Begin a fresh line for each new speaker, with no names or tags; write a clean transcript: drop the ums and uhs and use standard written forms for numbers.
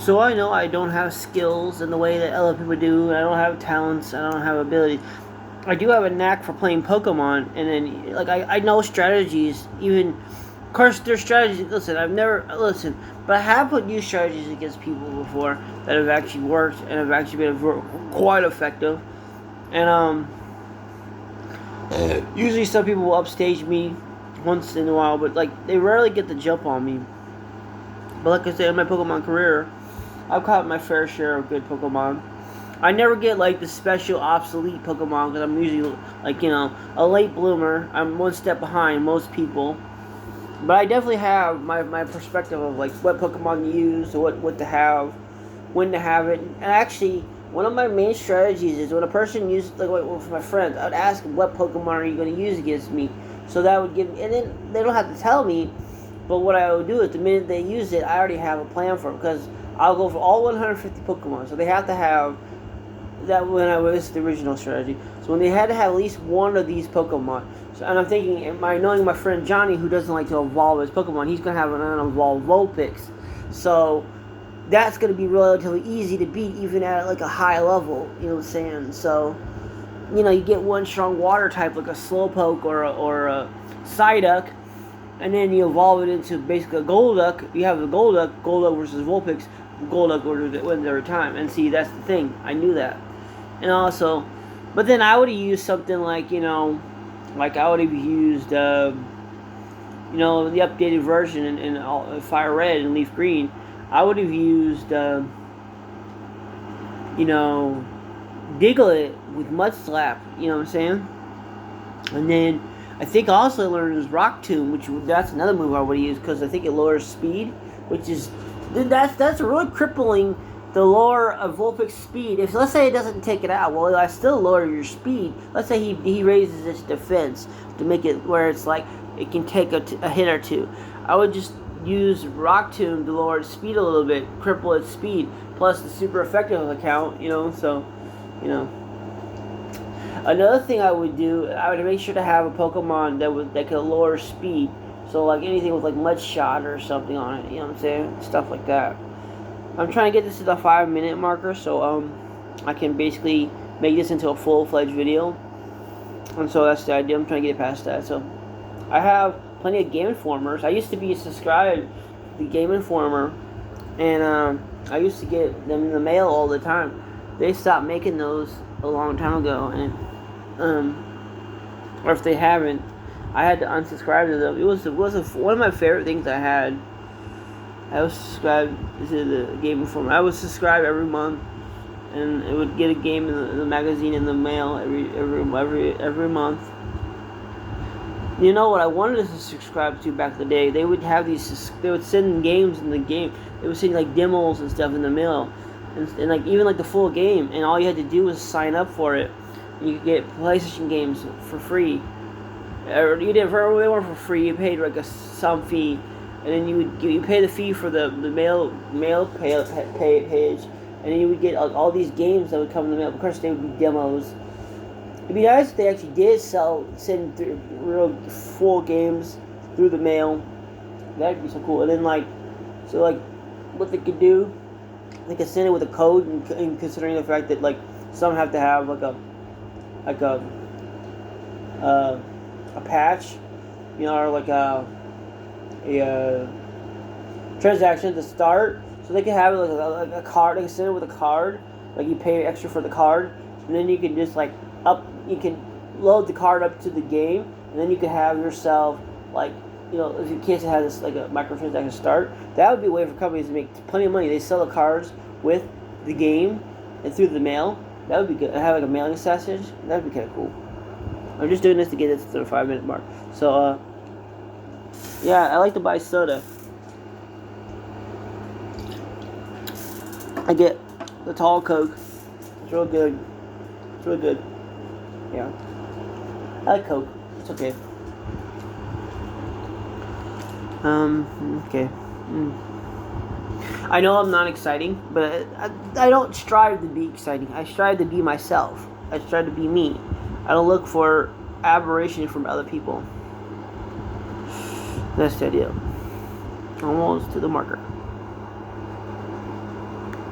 So I know I don't have skills in the way that other people do. I don't have talents. I don't have ability. I do have a knack for playing Pokemon, and then like I know strategies. Even, of course, there's strategies. Listen, I've never listened, but I have put new strategies against people before that have actually worked and have actually been quite effective. And usually some people will upstage me once in a while, but like they rarely get the jump on me. But like I said, in my Pokemon career, I've caught my fair share of good Pokemon. I never get like the special obsolete Pokemon because I'm usually like a late bloomer. I'm one step behind most people, but I definitely have my perspective of like what Pokemon to use, what to have, when to have it. And actually, one of my main strategies is when a person uses like with my friends, I'd ask them what Pokemon are you going to use against me, so that would give me, and then they don't have to tell me. But what I would do is the minute they use it, I already have a plan for them because I'll go for all 150 Pokemon. So they have to have that when I was the original strategy. So when they had to have at least one of these Pokemon. So, and I'm thinking, knowing my friend Johnny, who doesn't like to evolve his Pokemon, he's going to have an unevolved Vulpix. So that's going to be relatively easy to beat even at like a high level. You know what I'm saying? So, you get one strong water type like a Slowpoke or a Psyduck, and then you evolve it into basically a Golduck. You have the Golduck versus Vulpix. Golduck wins every time. And see, that's the thing. I knew that. And also, but then I would have used something like, like I would have used, the updated version in Fire Red and Leaf Green. I would have used, Diglett with Mud Slap. You know what I'm saying? And then I think also I learned was Rock Tomb, which that's another move I would have used because I think it lowers speed, which is that's really crippling the lower of Vulpix speed. If let's say it doesn't take it out, well, I still lower your speed. Let's say he raises its defense to make it where it's like it can take a hit or two. I would just use Rock Tomb to lower its speed a little bit, cripple its speed, plus the super effective account. So. Another thing I would do, I would make sure to have a Pokemon that could lower speed. So like anything with like Mud Shot or something on it, you know what I'm saying? Stuff like that. I'm trying to get this to the 5-minute marker, so I can basically make this into a full-fledged video. And so that's the idea. I'm trying to get past that. So I have plenty of Game Informers. I used to be subscribed to the Game Informer, and I used to get them in the mail all the time. They stopped making those a long time ago, and or if they haven't, I had to unsubscribe to them. It was one of my favorite things I had. I was subscribed to the Game Informer. I would subscribe every month, and it would get a game in the magazine in the mail every month. You know what I wanted to subscribe to back in the day? They would have these. They would send games in the game. They would send like demos and stuff in the mail, and like even like the full game. And all you had to do was sign up for it. And you could get PlayStation games for free. Or you didn't. They weren't for free. You paid like some fee, and then you pay the fee for the mail page, and then you would get all these games that would come in the mail. Of course, they would be demos. It'd be nice if they actually did send through real full games through the mail. That'd be so cool. And then what they could do, they could send it with a code, and considering the fact that like some have to have like a patch, or like a transaction to start, so they can have it like a card. They can send it with a card, like you pay extra for the card, and then you can just you can load the card up to the game, and then you can have yourself if in case it has like a microtransaction start. That would be a way for companies to make plenty of money. They sell the cards with the game and through the mail. That would be good. I have like a mailing message. That would be kind of cool. I'm just doing this to get it to the 5-minute mark. So, yeah, I like to buy soda. I get the tall Coke. It's real good. It's real good. Yeah. I like Coke. It's okay. Okay. I know I'm not exciting, but I don't strive to be exciting. I strive to be myself. I strive to be me. I don't look for aberration from other people. That's the idea. Almost to the marker.